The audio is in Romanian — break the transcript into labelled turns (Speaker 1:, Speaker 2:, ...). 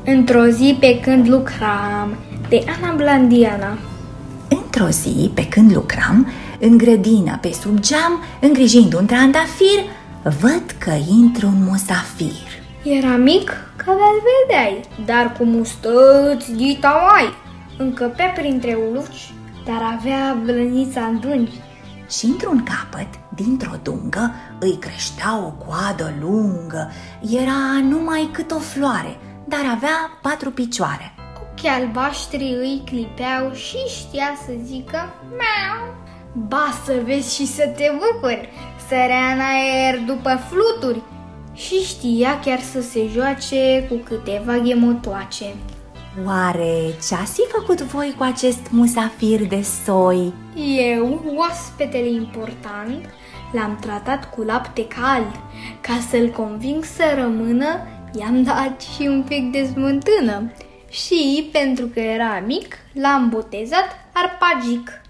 Speaker 1: Într-o zi pe când lucram, de Ana Blandiana.
Speaker 2: Într-o zi pe când lucram, în grădină pe sub geam, îngrijind un trandafir, văd că intră un musafir.
Speaker 1: Era mic, ca de-l vedeai, dar cu mustăți dita mai. Încăpea printre uluci, dar avea blănița îndungi.
Speaker 2: Și într-un capăt, dintr-o dungă, îi creștea o coadă lungă. Era numai cât o floare, dar avea 4 picioare.
Speaker 1: Ochii albaștri îi clipeau și știa să zică meau. Ba să vezi și să te bucuri, sărea în aer după fluturi și știa chiar să se joace cu câteva ghemotoace.
Speaker 2: Oare ce-ați fi făcut voi cu acest musafir de soi?
Speaker 1: Eu, oaspetele important, l-am tratat cu lapte cald. Ca să-l conving să rămână, i-am dat și un pic de smântână. Și, pentru că era mic, l-am botezat Arpagic.